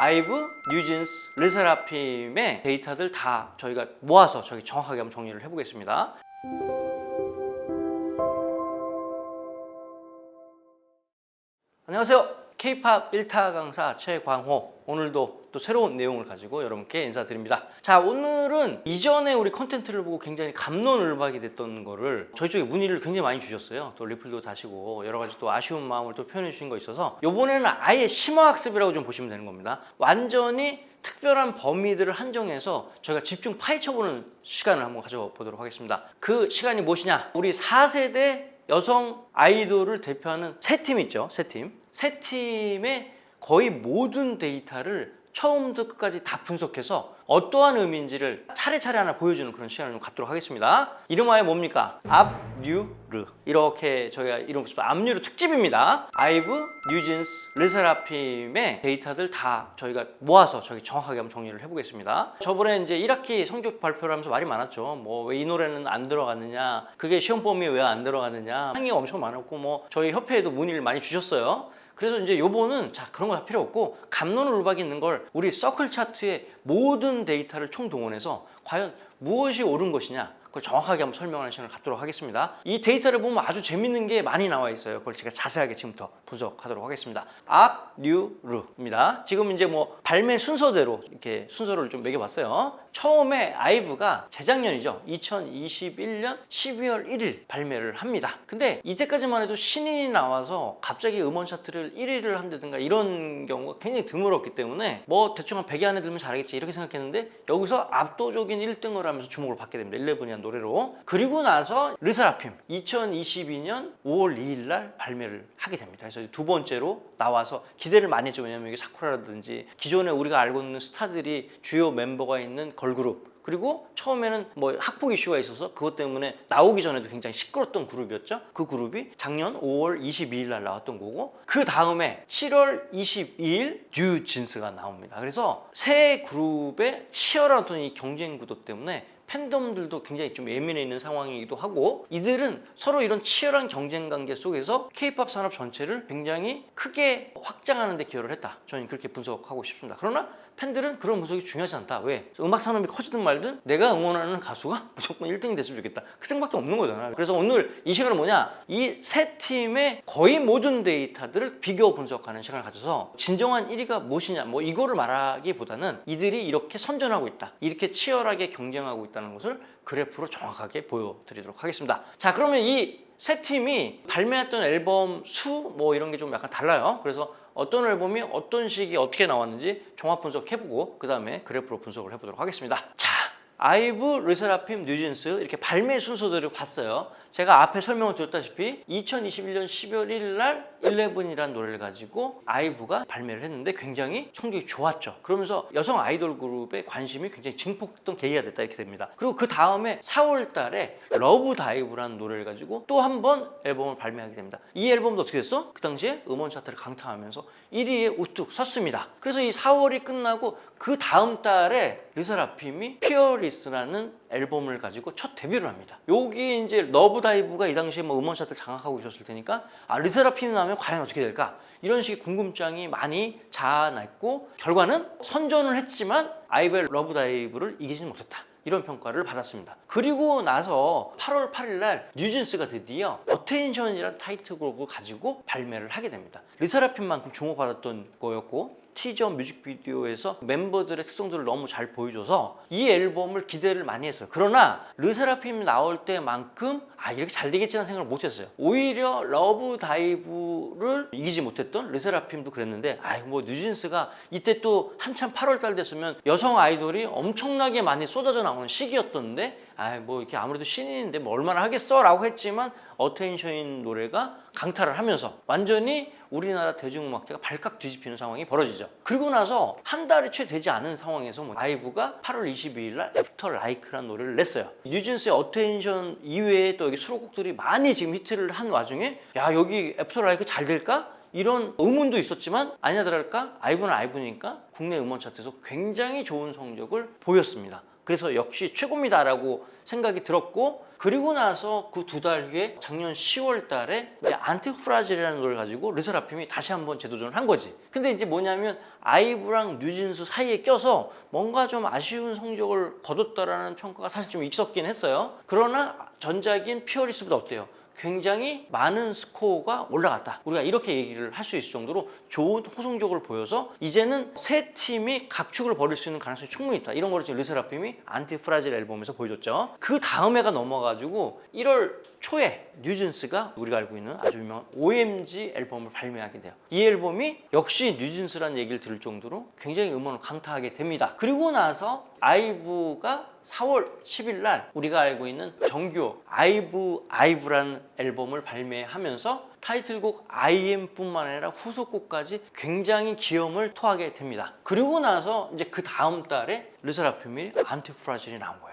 아이브, 뉴진스, 르세라핌의 데이터들 다 저희가 모아서 저희 정확하게 한번 정리를 해보겠습니다. 안녕하세요. K-POP 1타 강사 최광호. 오늘도 또 새로운 내용을 가지고 여러분께 인사드립니다. 자, 오늘은 이전에 우리 컨텐츠를 보고 굉장히 갑론을박이 됐던 거를 저희 쪽에 문의를 굉장히 많이 주셨어요. 또 리플도 다시고 여러 가지 또 아쉬운 마음을 또 표현해 주신 거 있어서 이번에는 아예 심화학습이라고 좀 보시면 되는 겁니다. 완전히 특별한 범위들을 한정해서 저희가 집중 파헤쳐보는 시간을 한번 가져보도록 하겠습니다. 그 시간이 무엇이냐? 우리 4세대 여성 아이돌을 대표하는 세 팀 있죠. 세 팀의 거의 모든 데이터를 처음부터 끝까지 다 분석해서 어떠한 의미인지를 차례차례 하나 보여주는 그런 시간을 좀 갖도록 하겠습니다. 이름하여 뭡니까? 압류르. 이렇게 저희가 이름 붙였습니다. 압류르 특집입니다. 아이브, 뉴진스, 르세라핌의 데이터들 다 저희가 모아서 저희 정확하게 한번 정리를 해보겠습니다. 저번에 이제 1학기 성적 발표를 하면서 말이 많았죠. 뭐 왜 이 노래는 안 들어갔느냐, 그게 시험 범위에 왜 안 들어갔느냐, 항의가 엄청 많았고 뭐 저희 협회에도 문의를 많이 주셨어요. 그래서 이제 요번은 자 그런 거 다 필요 없고 갑론을박이 있는 걸 우리 서클 차트의 모든 데이터를 총동원해서 과연 무엇이 옳은 것이냐 그걸 정확하게 한번 설명하는 시간을 갖도록 하겠습니다. 이 데이터를 보면 아주 재밌는 게 많이 나와 있어요. 그걸 제가 자세하게 지금부터 분석하도록 하겠습니다. 압류르입니다. 지금 이제 뭐 발매 순서대로 이렇게 순서를 좀 매겨봤어요. 처음에 아이브가 재작년이죠. 2021년 12월 1일 발매를 합니다. 근데 이때까지만 해도 신인이 나와서 갑자기 음원 차트를 1위를 한다든가 이런 경우가 굉장히 드물었기 때문에 뭐 대충 한 100위 안에 들면 잘하겠지 이렇게 생각했는데 여기서 압도적인 1등을 하면서 주목을 받게 됩니다. 11이라는 노래로. 그리고 나서 르세라핌 2022년 5월 2일 날 발매를 하게 됩니다. 그래서 두 번째로 나와서 기대를 많이 했죠. 왜냐면 이게 사쿠라라든지 기존에 우리가 알고 있는 스타들이 주요 멤버가 있는 걸그룹, 그리고 처음에는 뭐 학폭 이슈가 있어서 그것 때문에 나오기 전에도 굉장히 시끄러웠던 그룹이었죠. 그 그룹이 작년 5월 22일 날 나왔던 거고, 그 다음에 7월 22일 뉴진스가 나옵니다. 그래서 세 그룹의 치열한 어떤 이 경쟁 구도 때문에 팬덤들도 굉장히 좀 예민해 있는 상황이기도 하고, 이들은 서로 이런 치열한 경쟁 관계 속에서 K-POP 산업 전체를 굉장히 크게 확장하는 데 기여를 했다. 저는 그렇게 분석하고 싶습니다. 그러나 팬들은 그런 분석이 중요하지 않다. 왜? 음악 산업이 커지든 말든 내가 응원하는 가수가 무조건 1등이 됐으면 좋겠다. 그 생각밖에 없는 거잖아. 그래서 오늘 이 시간은 뭐냐? 이 세 팀의 거의 모든 데이터들을 비교 분석하는 시간을 가져서 진정한 1위가 무엇이냐 뭐 이거를 말하기보다는 이들이 이렇게 선전하고 있다, 이렇게 치열하게 경쟁하고 있다는 것을 그래프로 정확하게 보여드리도록 하겠습니다. 자, 그러면 이 세 팀이 발매했던 앨범 수 뭐 이런 게 좀 약간 달라요. 그래서 어떤 앨범이 어떤 시기에 어떻게 나왔는지 종합 분석해보고 그 다음에 그래프로 분석을 해보도록 하겠습니다. 자, 아이브, 르세라핌, 뉴진스 이렇게 발매 순서대로 봤어요. 제가 앞에 설명을 드렸다시피 2021년 12월 1일 날 11이라는 노래를 가지고 아이브가 발매를 했는데 굉장히 성적이 좋았죠. 그러면서 여성 아이돌 그룹의 관심이 굉장히 증폭했던 계기가 됐다 이렇게 됩니다. 그리고 그 다음에 4월 달에 러브 다이브라는 노래를 가지고 또 한 번 앨범을 발매하게 됩니다. 이 앨범도 어떻게 됐어? 그 당시에 음원 차트를 강타하면서 1위에 우뚝 섰습니다. 그래서 이 4월이 끝나고 그 다음 달에 르세라핌이 피어리스라는 앨범을 가지고 첫 데뷔를 합니다. 여기 이제 러브 다이브가 이 당시에 뭐 음원 차트를 장악하고 있었을 테니까 르세라핌이 나오면 과연 어떻게 될까? 이런 식의 궁금증이 많이 자아났고, 결과는 선전을 했지만 아이브의 러브 다이브를 이기지는 못했다. 이런 평가를 받았습니다. 그리고 나서 8월 8일 날 뉴진스가 드디어 어텐션이라는 타이틀곡을 가지고 발매를 하게 됩니다. 르세라핌만큼 주목받았던 거였고, 티저 뮤직비디오에서 멤버들의 특성들을 너무 잘 보여줘서 이 앨범을 기대를 많이 했어요. 그러나 르세라핌이 나올 때만큼 이렇게 잘 되겠지라는 생각을 못했어요. 오히려 러브 다이브를 이기지 못했던 르세라핌도 그랬는데, 뭐 뉴진스가 이때 또 한참 8월달 됐으면 여성 아이돌이 엄청나게 많이 쏟아져 나오는 시기였던데, 뭐 이렇게 아무래도 신인인데 뭐 얼마나 하겠어 라고 했지만 어텐션인 노래가 강타를 하면서 완전히 우리나라 대중음악계가 발칵 뒤집히는 상황이 벌어지죠. 그리고 나서 한 달이 채 되지 않은 상황에서 아이브가 8월 22일 날 애프터 라이크라는 노래를 냈어요. 뉴진스의 어텐션 이외에 또 여기 수록곡들이 많이 지금 히트를 한 와중에 여기 애프터 라이크 잘 될까? 이런 의문도 있었지만 아니나 다를까 아이브는 아이브니까 국내 음원 차트에서 굉장히 좋은 성적을 보였습니다. 그래서 역시 최고입니다라고 생각이 들었고, 그리고 나서 그 2달 후에 작년 10월 달에 이제 안티프라질이라는 노래를 가지고 르세라핌이 다시 한번 재도전을 한 거지. 근데 이제 뭐냐면 아이브랑 뉴진스 사이에 껴서 뭔가 좀 아쉬운 성적을 거뒀다라는 평가가 사실 좀 있었긴 했어요. 그러나 전작인 피어리스보다 어때요? 굉장히 많은 스코어가 올라갔다. 우리가 이렇게 얘기를 할 수 있을 정도로 좋은 호성적을 보여서 이제는 세 팀이 각축을 벌일 수 있는 가능성이 충분히 있다. 이런 거를 지금 르세라핌이 안티프라질 앨범에서 보여줬죠. 그 다음 해가 넘어가지고 1월 초에 뉴진스가 우리가 알고 있는 아주 유명한 OMG 앨범을 발매하게 돼요. 이 앨범이 역시 뉴진스라는 얘기를 들을 정도로 굉장히 음원을 강타하게 됩니다. 그리고 나서 아이브가 4월 10일 날 우리가 알고 있는 정규 아이브라는 앨범을 발매하면서 타이틀곡 I Am뿐만 아니라 후속곡까지 굉장히 기염을 토하게 됩니다. 그리고 나서 이제 그 다음 달에 르세라핌이 안티프라질이 나온 거예요.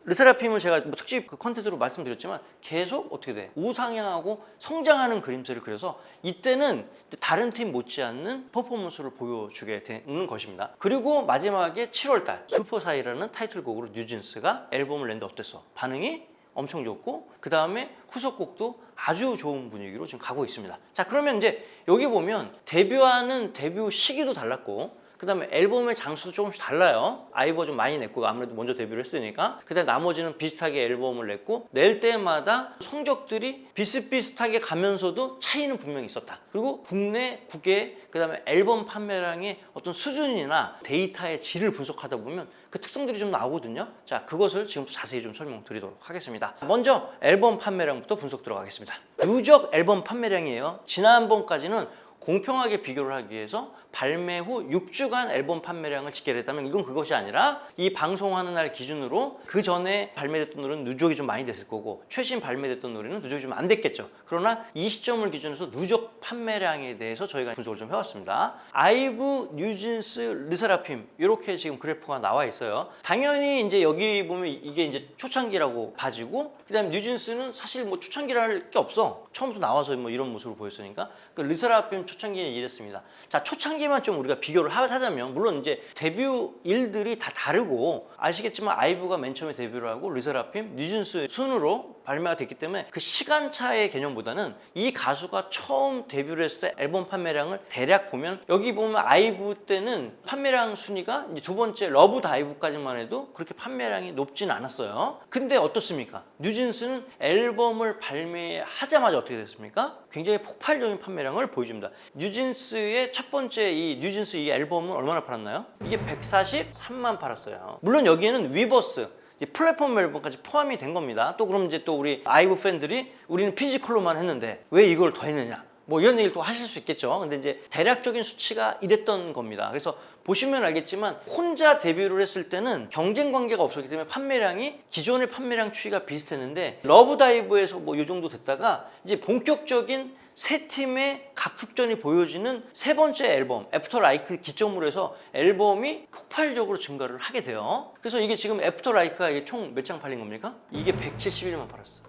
르세라핌은 제가 특집 그 컨텐츠로 말씀드렸지만 계속 어떻게 돼? 우상향하고 성장하는 그림체를 그려서 이때는 다른 팀 못지않는 퍼포먼스를 보여주게 되는 것입니다. 그리고 마지막에 7월달 슈퍼사이라는 타이틀곡으로 뉴진스가 앨범을 냈는데 어땠어? 반응이 엄청 좋고 그 다음에 후속곡도 아주 좋은 분위기로 지금 가고 있습니다. 자, 그러면 이제 여기 보면 데뷔하는 데뷔 시기도 달랐고 그 다음에 앨범의 장수도 조금씩 달라요. 아이브가 좀 많이 냈고 아무래도 먼저 데뷔를 했으니까. 그 다음에 나머지는 비슷하게 앨범을 냈고 낼 때마다 성적들이 비슷비슷하게 가면서도 차이는 분명히 있었다. 그리고 국내 국외 그 다음에 앨범 판매량의 어떤 수준이나 데이터의 질을 분석하다 보면 그 특성들이 좀 나오거든요. 자, 그것을 지금부터 자세히 좀 설명드리도록 하겠습니다. 먼저 앨범 판매량부터 분석 들어가겠습니다. 누적 앨범 판매량이에요. 지난번까지는 공평하게 비교를 하기 위해서 발매 후 6주간 앨범 판매량을 집계를 했다면 이건 그것이 아니라 이 방송하는 날 기준으로 그 전에 발매됐던 노래는 누적이 좀 많이 됐을 거고 최신 발매됐던 노래는 누적이 좀 안 됐겠죠. 그러나 이 시점을 기준으로 누적 판매량에 대해서 저희가 분석을 좀 해왔습니다. 아이브, 뉴진스, 르세라핌 이렇게 지금 그래프가 나와 있어요. 당연히 이제 여기 보면 이게 이제 초창기라고 봐지고 그다음에 뉴진스는 사실 뭐 초창기랄 게 없어. 처음부터 나와서 뭐 이런 모습을 보였으니까 그 르세라핌 초창기는 이랬습니다. 자, 초창기만 좀 우리가 비교를 하자면 물론 이제 데뷔 일들이 다 다르고 아시겠지만 아이브가 맨 처음에 데뷔를 하고 르세라핌, 뉴진스 순으로 발매가 됐기 때문에 그 시간차의 개념보다는 이 가수가 처음 데뷔를 했을 때 앨범 판매량을 대략 보면 여기 보면 아이브 때는 판매량 순위가 이제 두 번째 러브 다이브까지만 해도 그렇게 판매량이 높진 않았어요. 근데 어떻습니까? 뉴진스는 앨범을 발매하자마자 어떻게 됐습니까? 굉장히 폭발적인 판매량을 보여줍니다. 뉴진스의 첫 번째 이 뉴진스 이 앨범은 얼마나 팔았나요? 이게 143만 팔았어요. 물론 여기에는 위버스 플랫폼 앨범까지 포함이 된 겁니다. 또 그럼 이제 또 우리 아이브 팬들이 우리는 피지컬로만 했는데 왜 이걸 더 했느냐? 뭐 이런 얘기를 또 하실 수 있겠죠. 근데 이제 대략적인 수치가 이랬던 겁니다. 그래서 보시면 알겠지만 혼자 데뷔를 했을 때는 경쟁 관계가 없었기 때문에 판매량이 기존의 판매량 추이가 비슷했는데 러브다이브에서 뭐 이 정도 됐다가 이제 본격적인 세 팀의 각축전이 보여지는 세 번째 앨범 애프터 라이크 기점으로 해서 앨범이 폭발적으로 증가를 하게 돼요. 그래서 이게 지금 애프터 라이크가 이게 총 몇 장 팔린 겁니까? 이게 171만 팔았어.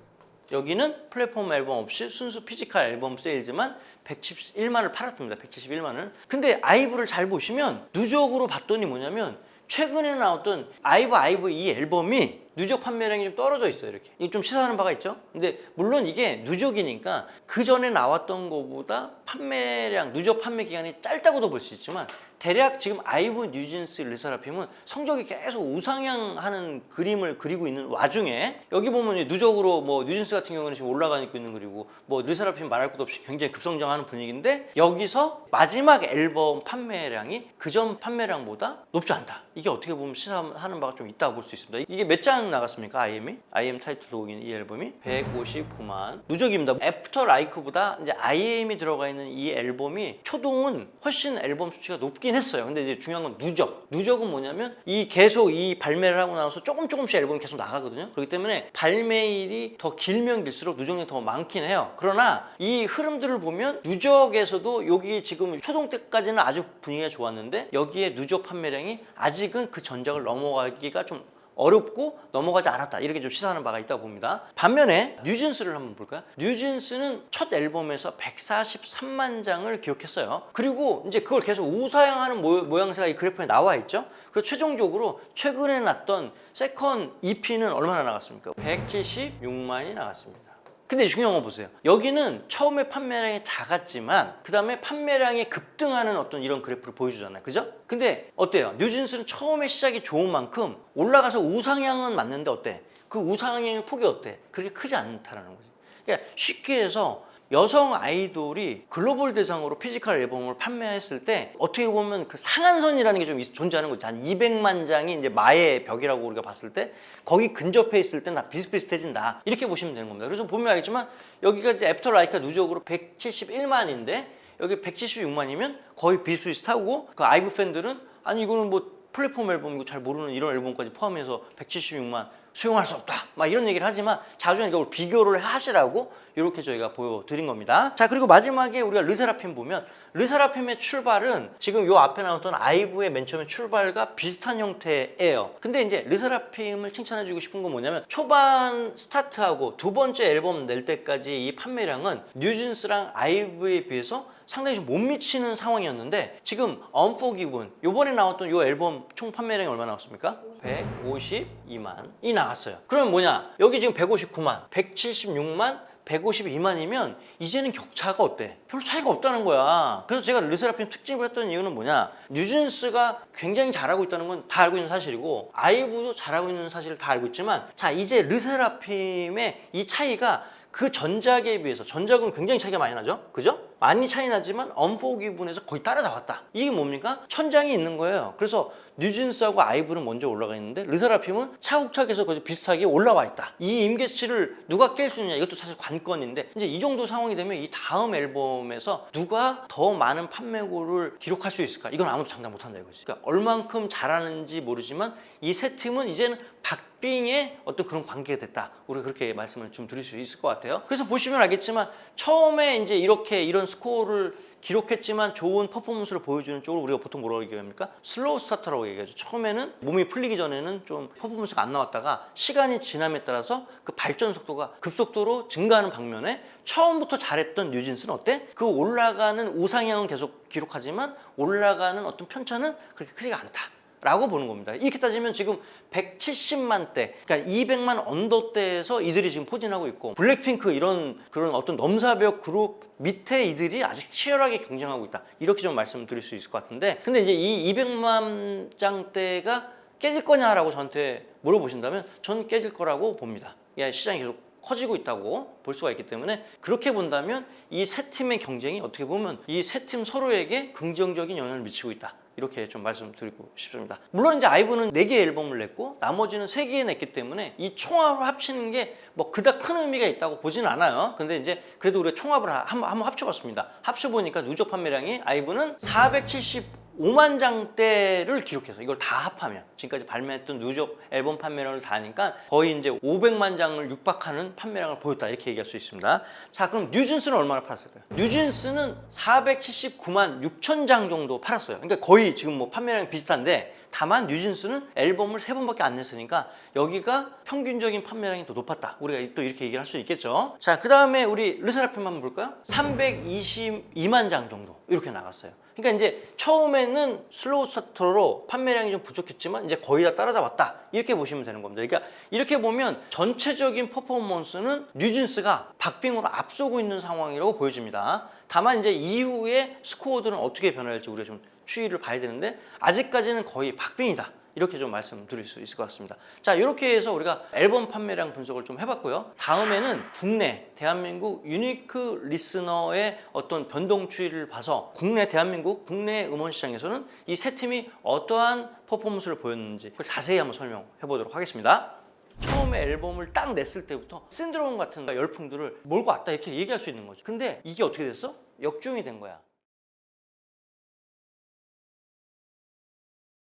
여기는 플랫폼 앨범 없이 순수 피지컬 앨범 세일즈만 171만을 팔았습니다. 171만을. 근데 아이브를 잘 보시면 누적으로 봤더니 뭐냐면 최근에 나왔던 아이브 이 앨범이 누적 판매량이 좀 떨어져 있어요. 이렇게 이게 좀 시사하는 바가 있죠. 근데 물론 이게 누적이니까 그 전에 나왔던 것보다 판매량 누적 판매 기간이 짧다고도 볼 수 있지만 대략 지금 아이브, 뉴진스, 르세라핌은 성적이 계속 우상향하는 그림을 그리고 있는 와중에 여기 보면 누적으로 뭐 뉴진스 같은 경우는 지금 올라가고 있는 그리고 뭐 르세라핌 말할 것도 없이 굉장히 급성장하는 분위기인데 여기서 마지막 앨범 판매량이 그전 판매량보다 높지 않다. 이게 어떻게 보면 시사하는 바가 좀 있다고 볼 수 있습니다. 이게 몇 장 나갔습니까? IM 타이틀곡인 이 앨범이 159만 누적입니다. 애프터 라이크보다 이제 IM이 들어가 있는 이 앨범이 초동은 훨씬 앨범 수치가 높긴 했어요. 근데 이제 중요한 건 누적은 뭐냐면 이 계속 이 발매를 하고 나서 조금씩 앨범이 계속 나가거든요. 그렇기 때문에 발매일이 더 길면 길수록 누적량이 더 많긴 해요. 그러나 이 흐름들을 보면 누적에서도 여기 지금 초동 때까지는 아주 분위기가 좋았는데 여기에 누적 판매량이 아직은 그 전작을 넘어가기가 좀 어렵고 넘어가지 않았다. 이렇게 좀 시사하는 바가 있다고 봅니다. 반면에 뉴진스를 한번 볼까요? 뉴진스는 첫 앨범에서 143만 장을 기록했어요. 그리고 이제 그걸 계속 우상향하는 모양새가 이 그래프에 나와 있죠. 그래서 최종적으로 최근에 났던 세컨 EP는 얼마나 나갔습니까? 176만이 나갔습니다. 근데 중요한 거 보세요. 여기는 처음에 판매량이 작았지만 그 다음에 판매량이 급등하는 어떤 이런 그래프를 보여주잖아요. 그죠? 근데 어때요? 뉴진스는 처음에 시작이 좋은 만큼 올라가서 우상향은 맞는데 어때? 그 우상향의 폭이 어때? 그렇게 크지 않다라는 거지. 그러니까 쉽게 해서 여성 아이돌이 글로벌 대상으로 피지컬 앨범을 판매했을 때 어떻게 보면 그 상한선이라는 게 좀 존재하는 거죠. 한 200만 장이 이제 마의 벽이라고 우리가 봤을 때 거기 근접해 있을 때 나 비슷비슷해진다. 이렇게 보시면 되는 겁니다. 그래서 보면 알겠지만 여기가 이제 애프터 라이크가 누적으로 171만인데 여기 176만이면 거의 비슷비슷하고 그 아이브 팬들은 아니 이거는 뭐 플랫폼 앨범이고 잘 모르는 이런 앨범까지 포함해서 176만 수용할 수 없다 막 이런 얘기를 하지만 자주 이걸 비교를 하시라고 이렇게 저희가 보여드린 겁니다. 자, 그리고 마지막에 우리가 르세라핌 보면 르세라핌의 출발은 지금 요 앞에 나왔던 아이브의 맨 처음에 출발과 비슷한 형태예요. 근데 이제 르세라핌을 칭찬해주고 싶은 건 뭐냐면 초반 스타트하고 두 번째 앨범 낼 때까지 이 판매량은 뉴진스랑 아이브에 비해서 상당히 좀 못 미치는 상황이었는데 지금 Unforgiven 요번에 나왔던 요 앨범 총 판매량이 얼마 나왔습니까? 152만이 나갔어요. 그러면 뭐냐? 여기 지금 159만, 176만, 152만이면 이제는 격차가 어때? 별로 차이가 없다는 거야. 그래서 제가 르세라핌 특집을 했던 이유는 뭐냐? 뉴진스가 굉장히 잘하고 있다는 건 다 알고 있는 사실이고 아이브도 잘하고 있는 사실을 다 알고 있지만 자, 이제 르세라핌의 이 차이가 그 전작에 비해서 전작은 굉장히 차이가 많이 나죠? 그죠? 많이 차이 나지만 언포기분에서 거의 따라잡았다. 이게 뭡니까? 천장이 있는 거예요. 그래서 뉴진스하고 아이브는 먼저 올라가 있는데 르세라핌은 차곡차곡해서 거의 비슷하게 올라와 있다. 이 임계치를 누가 깰 수 있느냐 이것도 사실 관건인데 이제 이 정도 상황이 되면 이 다음 앨범에서 누가 더 많은 판매고를 기록할 수 있을까? 이건 아무도 장담 못한다 이거지. 그러니까 얼만큼 잘하는지 모르지만 이 세 팀은 이제는 박빙의 어떤 그런 관계가 됐다. 우리가 그렇게 말씀을 좀 드릴 수 있을 것 같아요. 그래서 보시면 알겠지만 처음에 이제 이런 스코어를 기록했지만 좋은 퍼포먼스를 보여주는 쪽을 우리가 보통 뭐라고 얘기합니까? 슬로우 스타터라고 얘기하죠. 처음에는 몸이 풀리기 전에는 좀 퍼포먼스가 안 나왔다가 시간이 지남에 따라서 그 발전 속도가 급속도로 증가하는 방면에 처음부터 잘했던 뉴진스는 어때? 그 올라가는 우상향은 계속 기록하지만 올라가는 어떤 편차는 그렇게 크지가 않다. 라고 보는 겁니다. 이렇게 따지면 지금 170만 대, 그러니까 200만 언더대에서 이들이 지금 포진하고 있고 블랙핑크 이런 그런 어떤 넘사벽 그룹 밑에 이들이 아직 치열하게 경쟁하고 있다. 이렇게 좀 말씀드릴 수 있을 것 같은데 근데 이제 이 200만 장대가 깨질 거냐라고 저한테 물어보신다면 저는 깨질 거라고 봅니다. 시장이 계속 커지고 있다고 볼 수가 있기 때문에 그렇게 본다면 이 세 팀의 경쟁이 어떻게 보면 이 세 팀 서로에게 긍정적인 영향을 미치고 있다. 이렇게 좀 말씀드리고 싶습니다. 물론 이제 아이브는 4개 앨범을 냈고 나머지는 3개 냈기 때문에 이 총합을 합치는 게 뭐 그닥 큰 의미가 있다고 보지는 않아요. 근데 이제 그래도 우리가 총합을 한번 합쳐봤습니다. 합쳐보니까 누적 판매량이 아이브는 475만 장대를 기록해서 이걸 다 합하면 지금까지 발매했던 누적 앨범 판매량을 다 하니까 거의 이제 500만 장을 육박하는 판매량을 보였다 이렇게 얘기할 수 있습니다. 자, 그럼 뉴진스는 얼마나 팔았을까요? 뉴진스는 479만 6천 장 정도 팔았어요. 그러니까 거의 지금 뭐 판매량이 비슷한데 다만 뉴진스는 앨범을 3번밖에 안 냈으니까 여기가 평균적인 판매량이 더 높았다. 우리가 또 이렇게 얘기를 할 수 있겠죠. 자, 그 다음에 우리 르세라핌 한번 볼까요? 322만 장 정도 이렇게 나갔어요. 그러니까 이제 처음에는 슬로우 스타터로 판매량이 좀 부족했지만 이제 거의 다 따라잡았다. 이렇게 보시면 되는 겁니다. 그러니까 이렇게 보면 전체적인 퍼포먼스는 뉴진스가 박빙으로 앞서고 있는 상황이라고 보여집니다. 다만 이제 이후에 스코어들은 어떻게 변할지 우리가 좀 추이를 봐야 되는데 아직까지는 거의 박빙이다. 이렇게 좀 말씀드릴 수 있을 것 같습니다. 자, 이렇게 해서 우리가 앨범 판매량 분석을 좀 해봤고요. 다음에는 국내 대한민국 유니크 리스너의 어떤 변동 추이를 봐서 국내 대한민국 국내 음원 시장에서는 이 세 팀이 어떠한 퍼포먼스를 보였는지 그걸 자세히 한번 설명해 보도록 하겠습니다. 처음에 앨범을 딱 냈을 때부터 신드롬 같은 열풍들을 몰고 왔다 이렇게 얘기할 수 있는 거죠. 근데 이게 어떻게 됐어? 역주행이 된 거야.